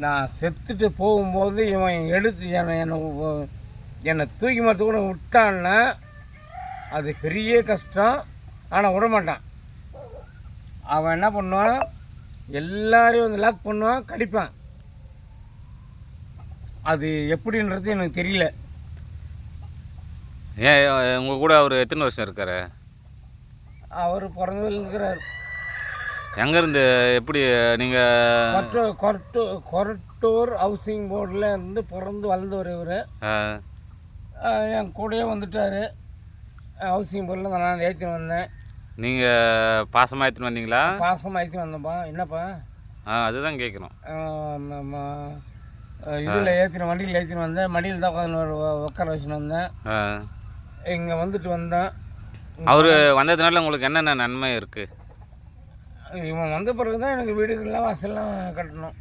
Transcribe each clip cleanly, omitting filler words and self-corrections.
நான் செத்துட்டு போகும்போது இவன் எடுத்து என்னை தூக்கி மரத்து கூட விட்டான்னா அது பெரிய கஷ்டம். ஆனால் விடமாட்டான். அவன் என்ன பண்ணுவான், எல்லாரையும் வந்து லாக் பண்ணுவான், கடிப்பான். அது எப்படின்றது எனக்கு தெரியல. ஏன் உங்கள் கூட அவர் எத்தனை வருஷம் இருக்கார்? அவர் பிறந்ததில் இருக்கிறார். எங்கேருந்து எப்படி நீங்கள்? கொரட்டூர் ஹவுசிங் போர்டில் இருந்து பிறந்து வளர்ந்தவர் இவர். என் கூடயே வந்துட்டார். ஹவுசிங் போர்டில் நான் ஏற்றின்னு வந்தேன். நீங்கள் பாசமாக ஏற்றின்னு வந்தீங்களா? பாசமாக ஏற்றின்னு வந்தேன்ப்பா. என்னப்பா? அதுதான் கேட்குறோம். இதில் வண்டியில் ஏற்றின்னு வந்தேன். மடியில் தான் உட்காந்து உட்கார வச்சுன்னு வந்தேன். இங்கே வந்துட்டு வந்தேன். அவர் வந்ததுனால உங்களுக்கு என்னென்ன நன்மை இருக்குது? இவன் வந்த பிறகு தான் எனக்கு வீடுகள்லாம் வாசல்லாம் கட்டணும்.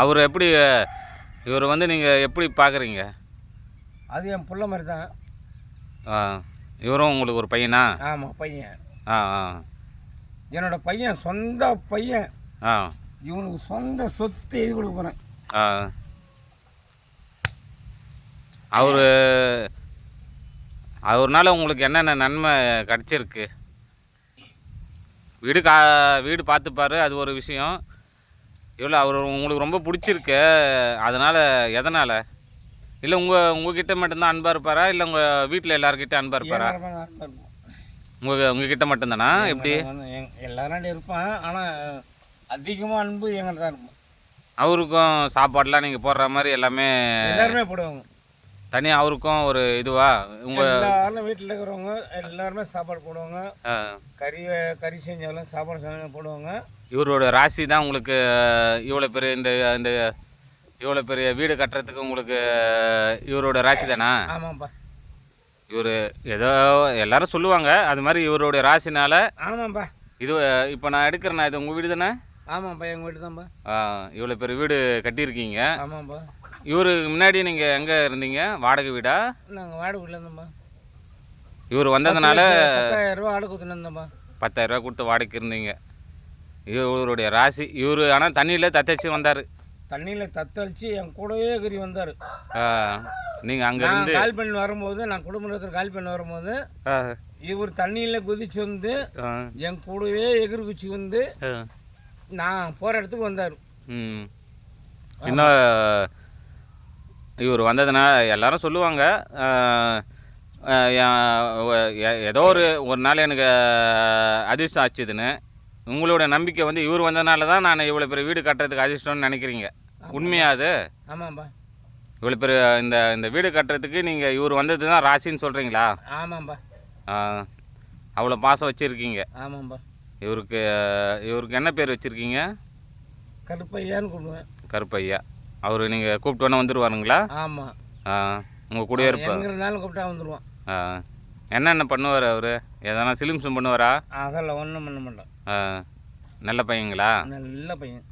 அவர் எப்படி, இவர் வந்து நீங்கள் எப்படி பார்க்குறீங்க? அது என் பிள்ளை மாதிரி தான். இவரும் உங்களுக்கு ஒரு பையனா? ஆமாம், பையன். என்னோட பையன், சொந்த பையன். இவனுக்கு சொந்த சொத்து எழுதி கொடுக்க போகிறேன். அவர்னால உங்களுக்கு என்னென்ன நன்மை கிடச்சிருக்கு? வீடு பார்த்துப்பாரு, அது ஒரு விஷயம். இவ்வளோ அவர் உங்களுக்கு ரொம்ப பிடிச்சிருக்கு. அதனால் எதனால்? இல்லை உங்ககிட்ட மட்டும்தான் அன்பாக இருப்பாரா, இல்லை உங்கள் வீட்டில் எல்லாருக்கிட்ட அன்பாக இருப்பாரா? உங்ககிட்ட மட்டும்தானா? எப்படி? எல்லாரும் இருப்பான், ஆனால் அதிகமாக அன்பு எங்கிட்ட தான் இருப்பான். அவருக்கும் சாப்பாடெலாம் நீங்கள் போடுற மாதிரி எல்லாமே எல்லாருமே போடுவாங்க. தனியாக அவருக்கும் ஒரு இதுவா? எல்லாரும் வீட்டில் இருக்கிறவங்க எல்லாருமே சாப்பாடு போடுவாங்க. கறி செஞ்சாலும் சாப்பாடு செஞ்சாலும் போடுவாங்க. இவரோட ராசி தான் உங்களுக்கு இவ்வளோ பெரிய இந்த இவ்வளோ பெரிய வீடு கட்டுறதுக்கு உங்களுக்கு இவரோட ராசி தானா? ஆமாம்ப்பா. இவர் ஏதோ எல்லாரும் சொல்லுவாங்க, அது மாதிரி இவருடைய ராசினால. ஆமாம்ப்பா. இது இப்போ நான் எடுக்கிறேண்ணா, இது உங்கள் வீடு தானே? ஆமாம்ப்பா, எங்கள் வீடு தான்ப்பா. இவ்வளோ பெரிய வீடு கட்டியிருக்கீங்க. ஆமாம்ப்பா. இவருக்கு முன்னாடி நீங்கள் எங்கே இருந்தீங்க? வாடகை வீடா? நாங்கள் வாடகை வீட்டில் இருந்தோம்ப்பா. இவர் வந்ததுனால 10,000 ரூபா வாடகை கொடுத்துருந்தோம்ப்பா. 10,000 ரூபா கொடுத்து வாடகைக்கு இருந்தீங்க. இவருடைய ராசி. இவர் ஆனால் தண்ணியில் தத்தச்சு வந்தார். தண்ணியில் தத்தளிச்சு என் கூடவே கறி வந்தார். நீங்கள் அங்கேருந்து கால் பண்ணி வரும்போது, நான் குடும்பத்தில் கால் பண்ணி வரும்போது இவர் தண்ணியில் குதிச்சு வந்து என் கூடவே எகிரி குச்சி வந்து நான் போகிற இடத்துக்கு வந்தார். இன்னும் இவர் வந்ததுனால எல்லாரும் சொல்லுவாங்க, ஏதோ ஒரு நாள் எனக்கு அதிர்ஷ்டம் ஆச்சுதுன்னு. உங்களோட நம்பிக்கை வந்து இவர் வந்ததுனால தான் நான் இவ்வளோ பெரிய வீடு கட்டுறதுக்கு அதிர்ஷ்டம்னு நினைக்கிறீங்க. உண்மையா அது? ஆமாம்ப்பா. இவ்வளோ பெரிய இந்த வீடு கட்டுறதுக்கு நீங்கள் இவர் வந்தது தான் ராசின்னு சொல்கிறீங்களா? ஆமாம்ப்பா. அவ்வளோ பாசம் வச்சுருக்கீங்க. ஆமாம்ப்பா. இவருக்கு என்ன பேர் வச்சுருக்கீங்க? கருப்பையான்னு கூப்பிடுவேன். கருப்பையா. அவர் நீங்கள் கூப்பிட்டு வேணா வந்துடுவாருங்களா? ஆமாம். உங்கள் கூடவே இருப்பார். எங்கே இருந்தாலும் கூப்பிட்டா வந்துடுவான். என்னென்ன பண்ணுவார் அவர்? எதனா சிலிம்ஸும் பண்ணுவாரா? அதெல்லாம் ஒன்றும் பண்ண மாட்டோம். நல்ல பையங்களா? நல்ல பையன்.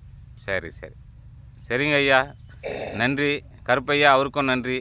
சரி சரிங்க ஐயா, நன்றி. கருப்பையா, அவருக்கும் நன்றி.